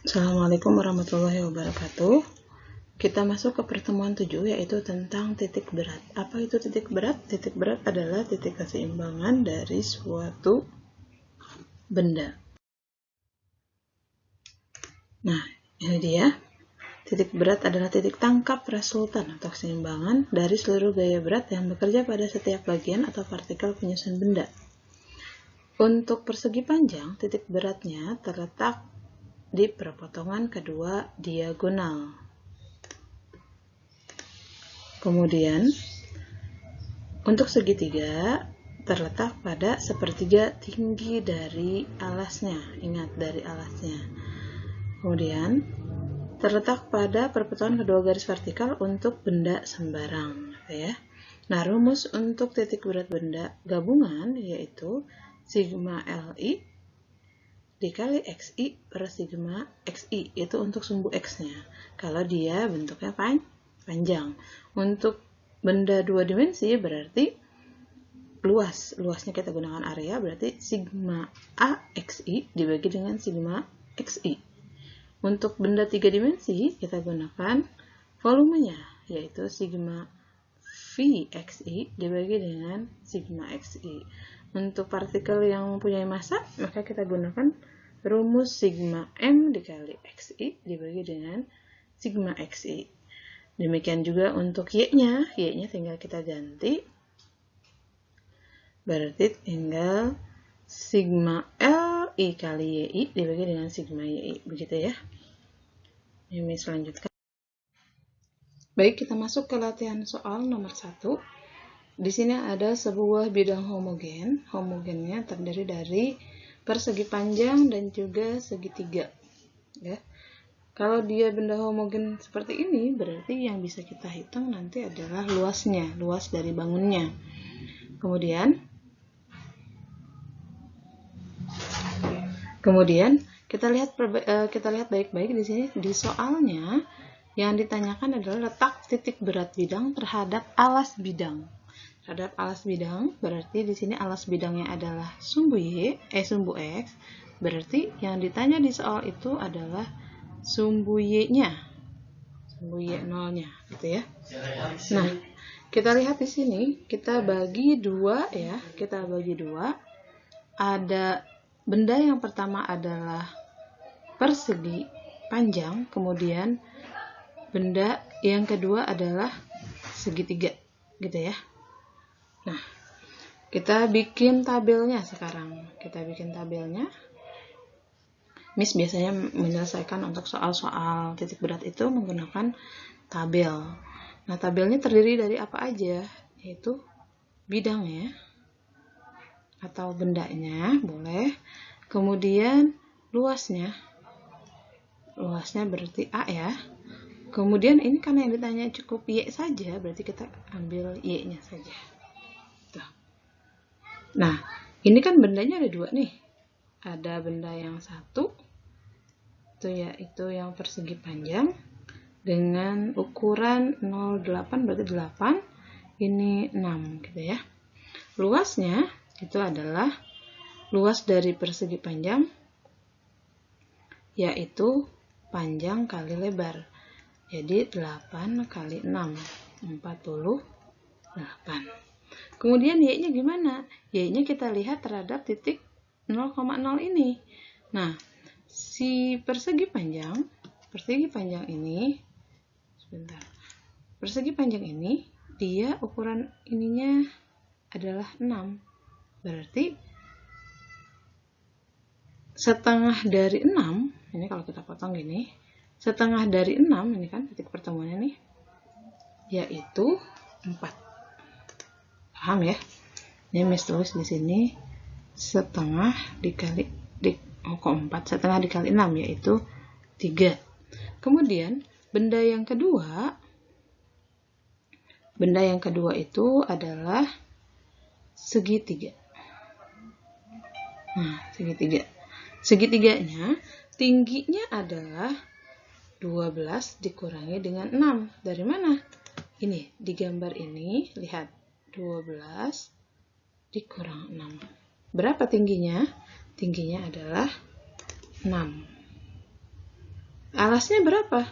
Assalamualaikum warahmatullahi wabarakatuh. Kita masuk ke pertemuan 7, yaitu tentang titik berat. Apa itu titik berat? Titik berat adalah titik keseimbangan dari suatu benda. Nah, ini dia. Titik berat adalah titik tangkap resultan atau keseimbangan dari seluruh gaya berat yang bekerja pada setiap bagian atau partikel penyusun benda. Untuk persegi panjang, titik beratnya terletak di perpotongan kedua diagonal. Kemudian, untuk segitiga terletak pada sepertiga tinggi dari alasnya. Ingat, dari alasnya. Kemudian, terletak pada perpotongan kedua garis vertikal untuk benda sembarang. Ya. Nah, rumus untuk titik berat benda gabungan yaitu sigma Li dikali Xi per sigma Xi, itu untuk sumbu X-nya. Kalau dia bentuknya panjang. Untuk benda dua dimensi berarti luasnya kita gunakan area, berarti sigma AXI dibagi dengan sigma XI. Untuk benda tiga dimensi kita gunakan volumenya, yaitu sigma VXI dibagi dengan sigma XI. Untuk partikel yang mempunyai massa, maka kita gunakan rumus sigma M dikali XI dibagi dengan sigma XI. Demikian juga untuk Y-nya tinggal kita ganti. Berarti tinggal sigma Li kali Yi dibagi dengan sigma Yi. Begitu ya. Ini selanjutnya. Baik, kita masuk ke latihan soal nomor 1. Di sini ada sebuah bidang homogen. Homogennya terdiri dari persegi panjang dan juga segitiga. Ya. Kalau dia benda homogen seperti ini, berarti yang bisa kita hitung nanti adalah luasnya, luas dari bangunnya. Kemudian kita lihat baik-baik di sini di soalnya yang ditanyakan adalah letak titik berat bidang terhadap alas bidang. Terhadap alas bidang berarti di sini alas bidangnya adalah sumbu X. Berarti yang ditanya di soal itu adalah sumbu Y-nya. Sumbu Y0-nya gitu ya. Nah, kita lihat di sini, kita bagi dua ya. Kita bagi dua. Ada benda yang pertama adalah persegi panjang, kemudian benda yang kedua adalah segitiga, gitu ya. Nah, kita bikin tabelnya sekarang. Kita bikin tabelnya. Miss biasanya menyelesaikan untuk soal-soal titik berat itu menggunakan tabel. Nah, tabelnya terdiri dari apa aja? Yaitu bidangnya atau bendanya, boleh. Kemudian luasnya berarti A ya. Kemudian ini karena yang ditanya cukup Y saja, berarti kita ambil Y-nya saja. Tuh. Nah, ini kan bendanya ada dua nih. Ada benda yang satu, itu yaitu yang persegi panjang dengan ukuran 0,8 berarti 8, ini 6 gitu ya. Luasnya itu adalah luas dari persegi panjang yaitu panjang kali lebar. Jadi 8 kali 6, 48. Kemudian Y-nya gimana? Y-nya kita lihat terhadap titik 0,0 ini. Nah, si persegi panjang ini, persegi panjang ini, dia ukuran ininya adalah 6. Berarti setengah dari 6, ini kalau kita potong gini, setengah dari 6, ini kan titik pertemuannya nih, yaitu 4. Paham ya? Ini Miss tulis di sini setengah dikali 4, setengah dikali 6 yaitu 3. Kemudian benda yang kedua itu adalah segitiga. Nah, segitiganya tingginya adalah 12 dikurangi dengan 6. Dari mana? Ini di gambar ini, lihat 12 dikurang 6. Berapa tingginya? Tingginya adalah 6. Alasnya berapa?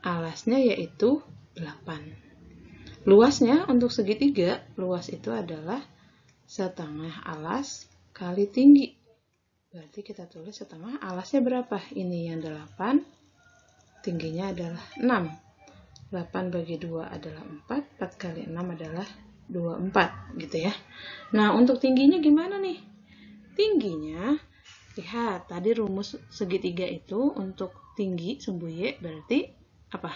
Alasnya yaitu 8. Luasnya untuk segitiga, luas itu adalah setengah alas kali tinggi. Berarti kita tulis setengah, alasnya berapa? Ini yang 8, tingginya adalah 6. 8 bagi 2 adalah 4, 4 kali 6 adalah 24, gitu ya. Nah, untuk tingginya gimana nih? Tingginya, lihat, tadi rumus segitiga itu untuk tinggi sumbu Y berarti apa?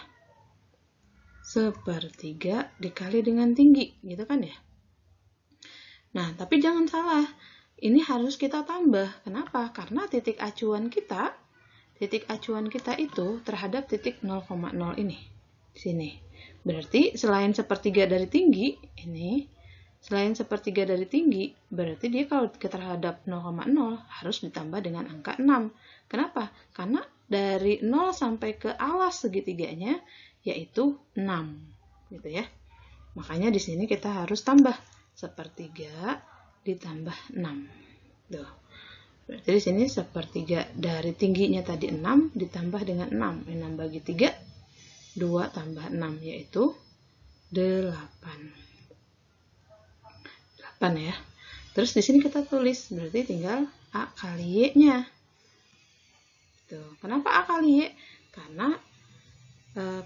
Sepertiga dikali dengan tinggi, gitu kan ya? Nah, tapi jangan salah, ini harus kita tambah. Kenapa? Karena titik acuan kita itu terhadap titik 0,0 ini. Di sini. Berarti selain sepertiga dari tinggi, berarti dia kalau terhadap 0,0 harus ditambah dengan angka 6. Kenapa? Karena dari 0 sampai ke alas segitiganya yaitu 6. Gitu ya. Makanya di sini kita harus tambah sepertiga ditambah 6. Tuh. Berarti di sini sepertiga dari tingginya tadi 6 ditambah dengan 6. 6 bagi 3, 2 tambah 6 yaitu 8. 8 ya. Terus di sini kita tulis, berarti tinggal A kali Y-nya. Tuh. Kenapa A kali Y? Karena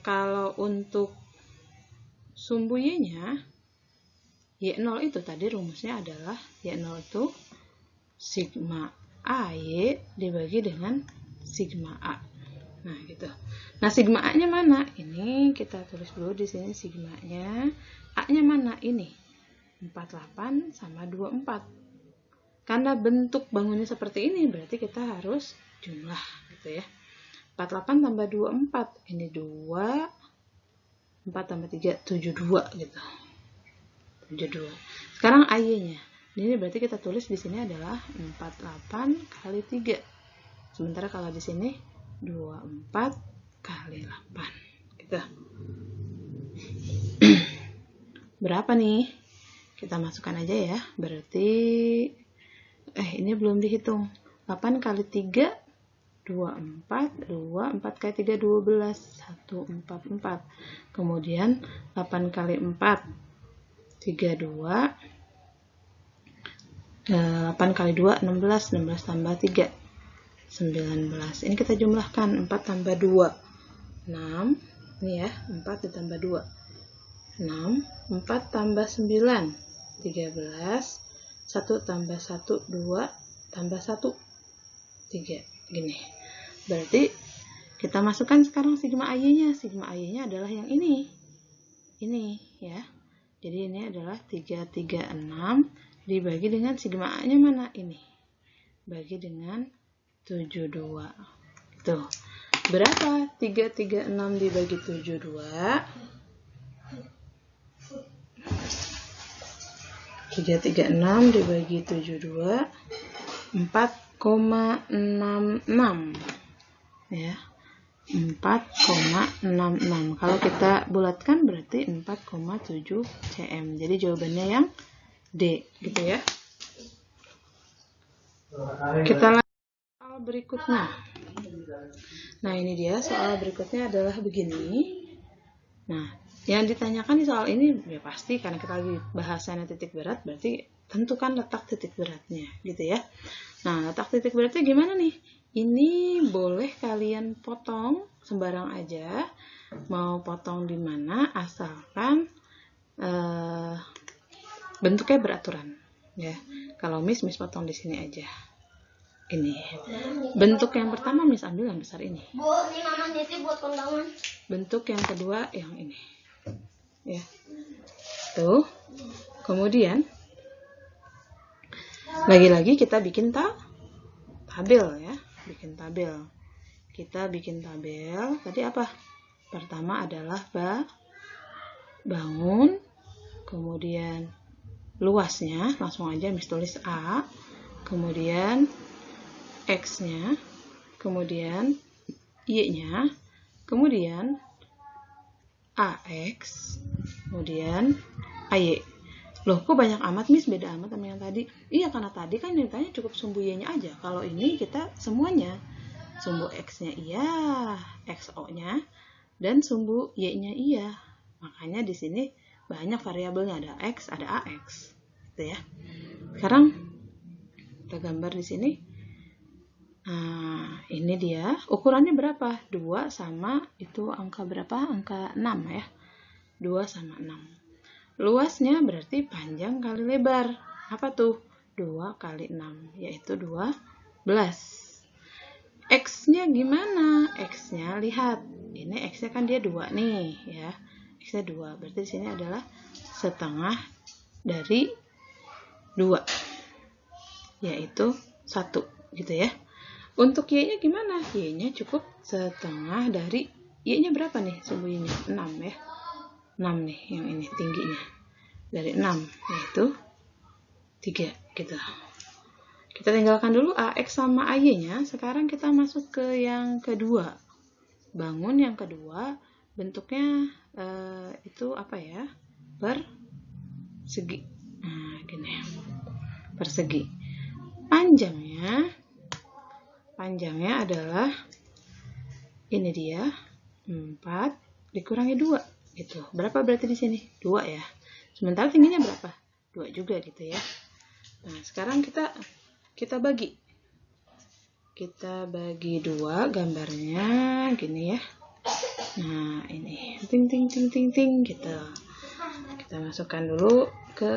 kalau untuk sumbu Y-nya, Y0 itu tadi rumusnya adalah Y0 itu sigma AY dibagi dengan sigma A. Nah, gitu. Nah, sigma A-nya mana? Ini kita tulis dulu di sini sigma-nya. A-nya mana? Ini. 48 sama 24. Karena bentuk bangunnya seperti ini, berarti kita harus jumlah, gitu ya. 48 tambah 24. Ini 2. 4 tambah 3, 72, gitu. 72. Sekarang AY-nya. Ini berarti kita tulis di sini adalah 48 kali 3. Sementara kalau di sini 24 kali 8. Gitu. Berapa nih? Kita masukkan aja ya. Berarti ini belum dihitung. 8 kali 3 24, 2, 4 kali 3 12, 144. Kemudian 8 kali 4 32, 8 kali 2 16, 16 tambah 3 19. Ini kita jumlahkan, 4 tambah 2 6. Ini ya, 4 ditambah 2 6, 4 tambah 9 13, 1 tambah 1 2 tambah 1 3. Gini. Berarti kita masukkan sekarang sigma AY-nya. Sigma AY-nya adalah yang ini. Ini ya. Jadi ini adalah 336 dibagi dengan sigma A-nya mana? Ini. Bagi dengan 72. Tuh. Berapa 336 dibagi 72? 336 dibagi 72 4,66 ya, 4,66. Kalau kita bulatkan berarti 4,7 cm. Jadi jawabannya yang D, gitu ya. Kita lanjut soal berikutnya. Nah, ini dia soal berikutnya adalah begini. Nah, yang ditanyakan di soal ini ya pasti karena kita lagi bahasannya titik berat, berarti tentukan letak titik beratnya, gitu ya. Nah, letak titik beratnya gimana nih? Ini boleh kalian potong sembarang aja, mau potong di mana asalkan bentuknya beraturan, ya. Kalau Miss potong di sini aja. Ini. Bentuk yang pertama Miss ambil yang besar ini. Bu, ini Mama nitip buat kondangan. Bentuk yang kedua yang ini. Ya. Tuh. Kemudian lagi-lagi kita bikin tabel ya. Bikin tabel. Kita bikin tabel. Tadi apa? Pertama adalah bangun. Kemudian luasnya. Langsung aja Miss tulis A. Kemudian X-nya. Kemudian Y-nya. Kemudian AX. Kemudian AY. Loh, kok banyak amat Miss, beda amat sama yang tadi? Iya, karena tadi kan ditanya cukup sumbu Y-nya aja. Kalau ini kita semuanya. Sumbu X-nya iya, XO-nya, dan sumbu Y-nya iya. Makanya di sini banyak variabelnya, ada X, ada AX. Gitu ya. Sekarang kita gambar di sini. Nah, ini dia. Ukurannya berapa? 2 sama itu angka berapa? Angka 6 ya. 2 sama 6. Luasnya berarti panjang kali lebar. Apa tuh? 2 kali 6, yaitu 12. X-nya gimana? X-nya lihat. Ini X-nya kan dia 2 nih ya. X-nya 2. Berarti di sini adalah setengah dari 2. Yaitu 1 gitu ya. Untuk Y-nya gimana? Y-nya cukup setengah dari Y-nya berapa nih sumbunya? 6 ya. 6 nih yang ini tingginya. Dari 6 yaitu 3 gitu. Kita tinggalkan dulu AX sama AY-nya. Sekarang kita masuk ke yang kedua. Bangun yang kedua, bentuknya itu apa ya? Persegi. Nah, gini. Persegi. Panjangnya adalah ini dia 4 dikurangi 2 gitu. Berapa berarti di sini? 2 ya. Sementara tingginya berapa? 2 juga gitu ya. Nah, sekarang kita bagi. Kita bagi 2 gambarnya gini ya. Nah, ini ting gitu. Kita masukkan dulu ke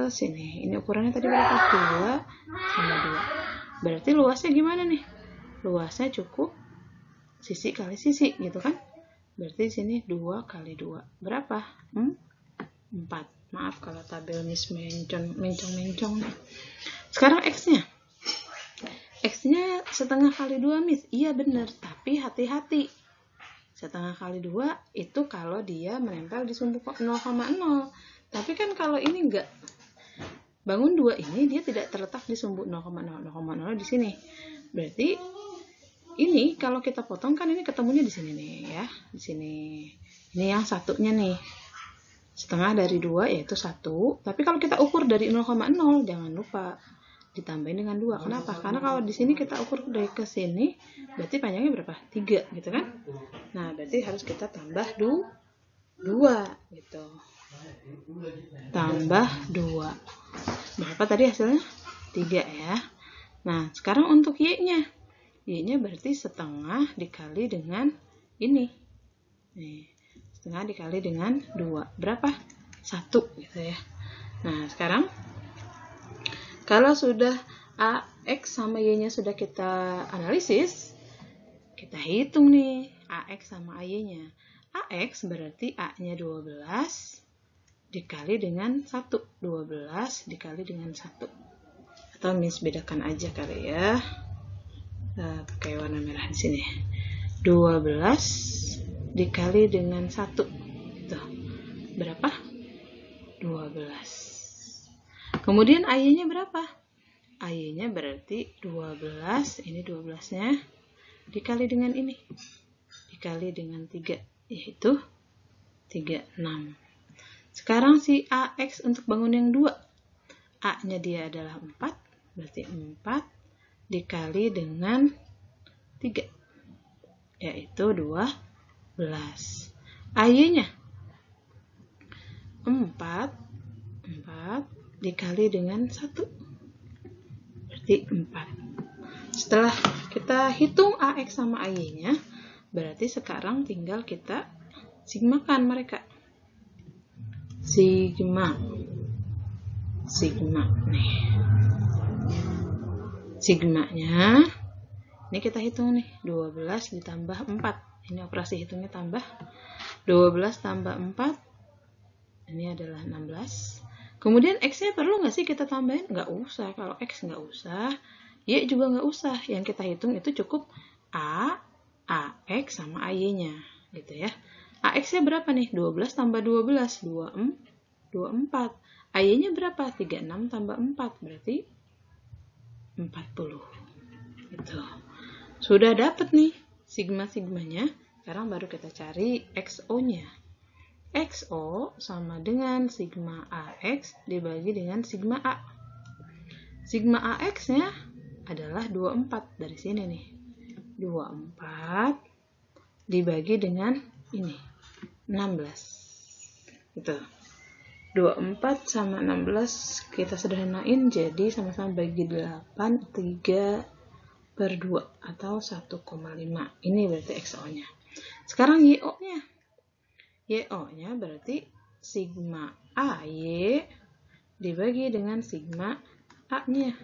sini. Ini ukurannya tadi berapa? 2 sama 2. Berarti luasnya gimana nih? Luasnya cukup sisi kali sisi gitu kan? Berarti di sini 2 kali 2. Berapa? 4. Maaf kalau tabel Miss mencong-mencong nih. Sekarang X-nya. X-nya setengah kali 2 Miss. Iya benar, tapi hati-hati. Setengah kali 2 itu kalau dia menempel di sumbu 0,0. Tapi kan kalau ini enggak. Bangun 2 ini dia tidak terletak di sumbu 0,0. 0,0 di sini. Berarti ini kalau kita potong kan ini ketemunya di sini nih ya. Di sini. Ini yang satunya nih. Setengah dari 2 yaitu 1. Tapi kalau kita ukur dari 0,0 jangan lupa ditambahin dengan 2. Kenapa? Karena kalau di sini kita ukur dari ke sini, berarti panjangnya berapa? 3 gitu kan? Nah, berarti harus kita tambah 2 gitu. Tambah 2. Berapa tadi hasilnya? 3 ya. Nah, sekarang untuk Y-nya. Y-nya berarti setengah dikali dengan ini. Nih, setengah dikali dengan 2. Berapa? 1 gitu ya. Nah, sekarang kalau sudah AX sama Y-nya sudah kita analisis, kita hitung nih AX sama AY-nya. AX berarti A-nya 12 dikali dengan 1. 12 dikali dengan 1. Atau Miss bedakan aja kali ya. Pakai warna merah di sini. 12 dikali dengan 1. Tuh. Berapa? 12. Kemudian AY-nya berapa? AY-nya berarti 12, ini 12-nya dikali dengan ini. Dikali dengan 3, yaitu 36. Sekarang si AX untuk bangun yang 2. A-nya dia adalah 4, berarti 4 dikali dengan 3, yaitu 12. AY-nya 4 dikali dengan 1, berarti 4. Setelah kita hitung AX sama AY-nya, berarti sekarang tinggal kita sigmakan mereka. Sigma nih. Sigmanya ini kita hitung nih, 12 ditambah 4. Ini operasi hitungnya tambah. 12 tambah 4, ini adalah 16. Kemudian X-nya perlu nggak sih kita tambahin? Nggak usah. Kalau X nggak usah, Y juga nggak usah. Yang kita hitung itu cukup A, AX sama AY-nya. Gitu ya. AX-nya berapa nih? 12 tambah 12, 24. AY-nya berapa? 36 tambah 4, berarti 40. Gitu. Sudah dapat nih sigma-sigmanya. Sekarang baru kita cari XO-nya. XO sama dengan sigma AX dibagi dengan sigma A. Sigma AX-nya adalah 24 dari sini nih. 24 dibagi dengan ini 16 gitu. 24 sama 16 kita sederhanain jadi sama-sama bagi 8, 3/2 atau 1,5. Ini berarti XO-nya. Sekarang YO-nya. YO-nya berarti sigma AY dibagi dengan sigma A-nya.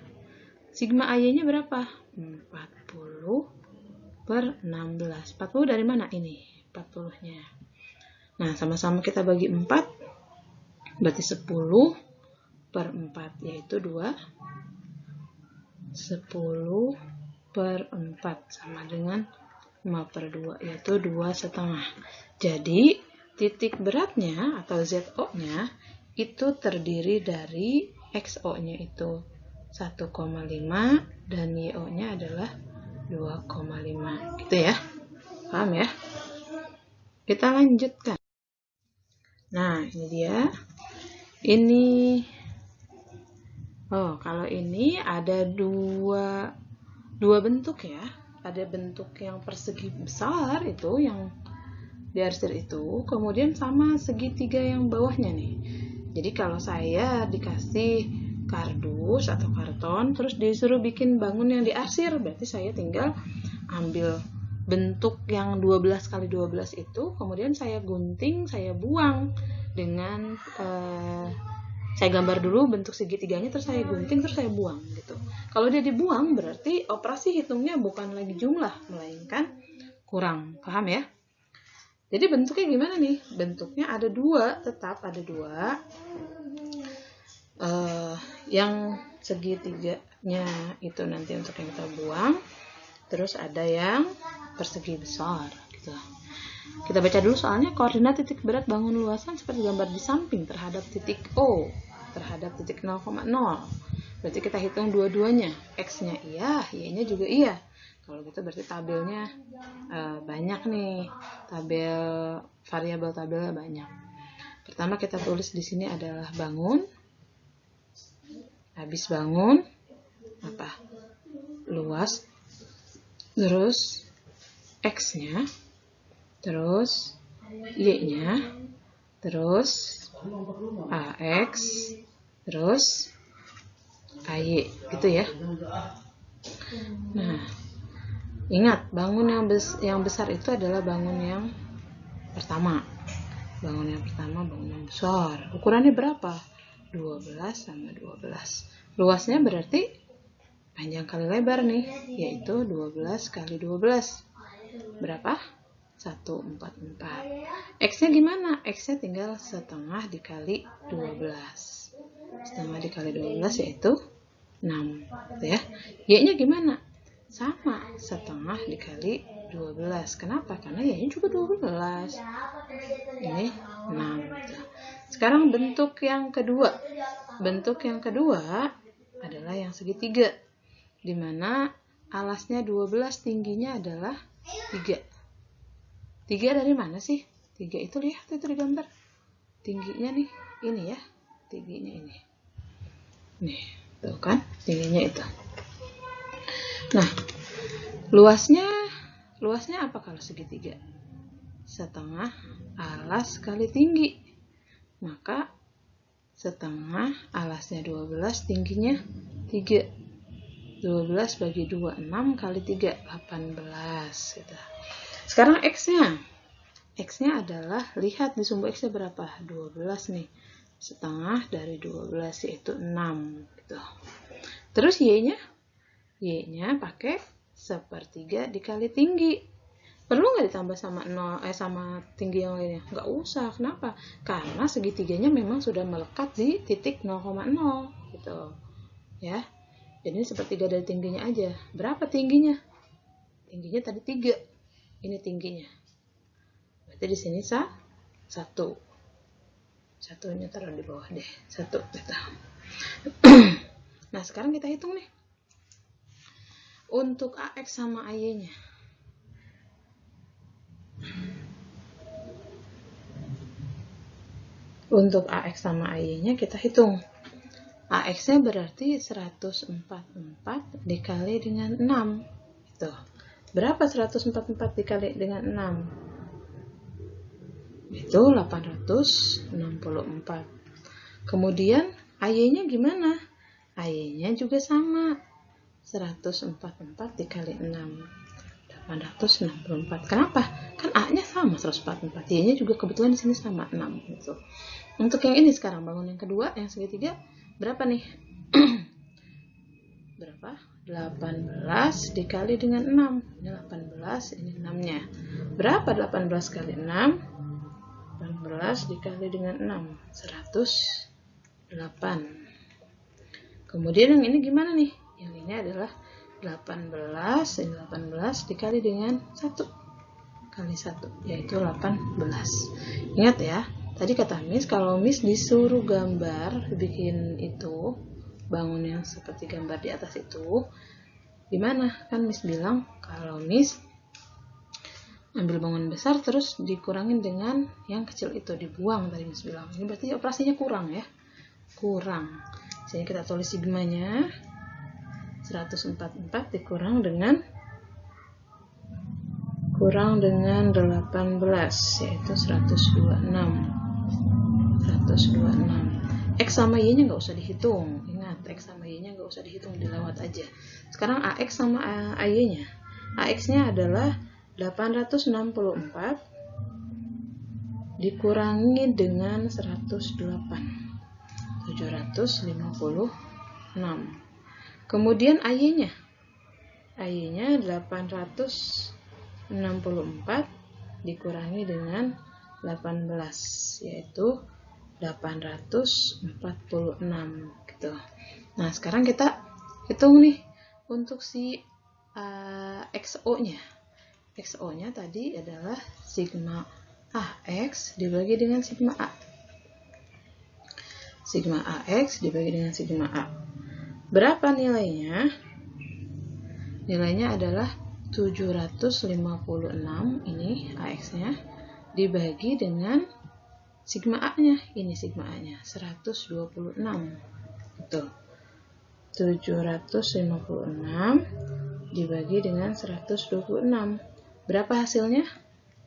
Sigma AY-nya berapa? 40/16. 40 dari mana ini? 40-nya. Nah, sama-sama kita bagi 4. Berarti 10/4 yaitu 2. 10/4 sama dengan 5/2 yaitu 2,5. Jadi titik beratnya atau ZO-nya itu terdiri dari XO-nya itu 1,5 dan YO-nya adalah 2,5 gitu ya. Paham ya? Kita lanjutkan. Nah, ini dia. Kalau ini ada dua bentuk ya. Ada bentuk yang persegi besar itu yang diarsir itu, kemudian sama segitiga yang bawahnya nih. Jadi kalau saya dikasih kardus atau karton terus disuruh bikin bangun yang diarsir, berarti saya tinggal ambil bentuk yang 12 kali 12 itu, kemudian saya gunting, saya buang dengan saya gambar dulu bentuk segitiganya, terus saya gunting, terus saya buang gitu. Kalau dia dibuang berarti operasi hitungnya bukan lagi jumlah, melainkan kurang. Paham ya? Jadi bentuknya gimana nih? Bentuknya ada dua, tetap ada dua. Yang segitiganya itu nanti untuk yang kita buang, terus ada yang persegi besar gitu. Kita baca dulu soalnya. Koordinat titik berat bangun luasan seperti gambar di samping terhadap titik O terhadap titik 0,0. Berarti kita hitung dua-duanya. X-nya iya, Y-nya juga iya. Kalau gitu berarti tabelnya banyak nih. Variabel tabelnya banyak. Pertama kita tulis di sini adalah bangun. Habis bangun apa? Luas. Terus X-nya, terus Y-nya, terus AX, terus AY, gitu ya. Nah, ingat, bangun yang besar itu adalah bangun yang pertama. Bangun yang pertama, bangun yang besar. Ukurannya berapa? 12 sama 12. Luasnya berarti panjang kali lebar nih, yaitu 12 kali 12. Berapa? 144. X-nya gimana? X-nya tinggal setengah dikali 12. Setengah dikali 12 yaitu 6. Gitu ya. Y-nya gimana? Sama, setengah dikali 12. Kenapa? Karena Y-nya juga 12. Ini 6. Gitu. Sekarang bentuk yang kedua. Bentuk yang kedua adalah yang segitiga, di mana alasnya 12, tingginya adalah 3. 3 dari mana sih? 3 itu lihat itu di gambar. Tingginya nih, ini ya. Tingginya ini. Nih, tuh kan? Tingginya itu. Nah, luasnya apa kalau segitiga? Setengah alas kali tinggi. Maka setengah alasnya 12, tingginya 3. 12 bagi 2, 6 kali 3, 18 gitu. Sekarang X-nya. X-nya adalah, lihat di sumbu X-nya berapa? 12 nih. Setengah dari 12 yaitu 6 gitu. Terus Y-nya? Y-nya pakai 1/3 dikali tinggi. Perlu nggak ditambah sama sama tinggi yang lainnya? Nggak usah. Kenapa? Karena segitiganya memang sudah melekat di titik 0,0 gitu. Ya. Jadi 1/3 dari tingginya aja. Berapa tingginya? Tingginya tadi 3. Ini tingginya. Berarti di sini 1. Satunya taruh di bawah deh. 1 gitu. Nah, sekarang kita hitung nih. Untuk AX sama AY-nya. Untuk AX sama AY-nya kita hitung. AX-nya berarti 144 dikali dengan 6. Itu. Berapa 144 dikali dengan 6? Itu 864. Kemudian AY-nya gimana? AY-nya juga sama. 144 dikali 6. 864. Kenapa? Kan A-nya sama 144. Y-nya juga kebetulan di sini sama 6 gitu. Untuk yang ini sekarang bangun yang kedua, yang segitiga berapa nih? Berapa? 18 dikali dengan 6. Ini 18, ini 6-nya. Berapa 18 kali 6? 18 dikali dengan 6. 108. Kemudian yang ini gimana nih? Yang ini adalah 18, ini 18 dikali dengan 1 kali 1, yaitu 18. Ingat ya, tadi kata Miss, kalau Miss disuruh gambar, bikin itu, bangun yang seperti gambar di atas itu, gimana? Kan Miss bilang, kalau Miss ambil bangunan besar, terus dikurangin dengan yang kecil itu, dibuang tadi Miss bilang. Ini berarti operasinya kurang ya, kurang. Jadi kita tulis sigmanya, 144 dikurang dengan 18, yaitu 126. X sama Y-nya nggak usah dihitung. Ingat, X sama Y-nya nggak usah dihitung, dilewat aja. Sekarang AX sama AY-nya. AX-nya adalah 864 dikurangi dengan 108. 756. Kemudian AY-nya 864 dikurangi dengan 18, yaitu 846 gitu. Nah, sekarang kita hitung nih untuk si XO-nya. XO-nya tadi adalah sigma AX dibagi dengan sigma A. Sigma AX dibagi dengan sigma A. Berapa nilainya? Nilainya adalah 756, ini AX-nya, dibagi dengan sigma A-nya. Ini sigma A-nya, 126. Betul. 756 dibagi dengan 126. Berapa hasilnya?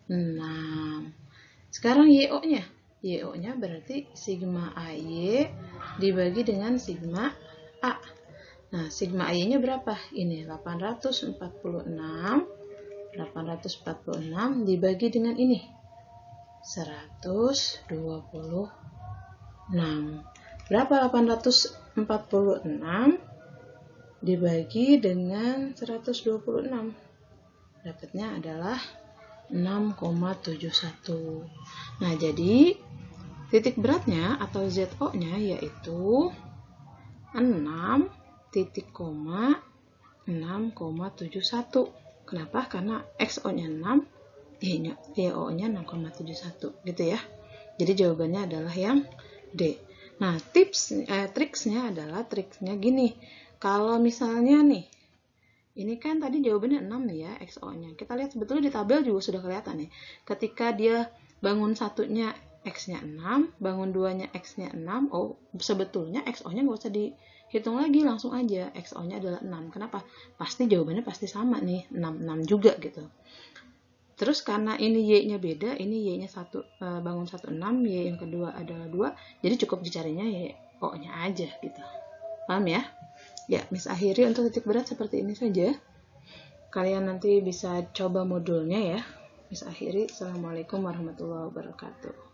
6. Sekarang YO-nya. YO-nya berarti sigma AY dibagi dengan sigma A. Nah, sigma AY-nya berapa? Ini 846 dibagi dengan ini 126. Berapa 846 dibagi dengan 126? Dapatnya adalah 6,71. Nah, jadi titik beratnya atau ZO-nya yaitu 6,6,71. Kenapa? Karena XO-nya 6, YO-nya 6,71 gitu ya. Jadi jawabannya adalah yang D. Nah, triksnya gini. Kalau misalnya nih, ini kan tadi jawabannya 6 nih ya, XO-nya. Kita lihat sebetulnya di tabel juga sudah kelihatan nih. Ketika dia bangun satunya X-nya 6, bangun 2-nya X-nya 6, oh sebetulnya XO-nya nggak usah dihitung lagi, langsung aja. XO-nya adalah 6. Kenapa? Pasti jawabannya pasti sama nih, 6 juga gitu. Terus karena ini Y-nya beda, ini Y-nya bangun 1 6, Y yang kedua adalah 2, jadi cukup dicarinya YO-nya aja gitu. Paham ya? Ya, Miss akhiri untuk titik berat seperti ini saja. Kalian nanti bisa coba modulnya ya. Miss akhiri. Assalamualaikum warahmatullahi wabarakatuh.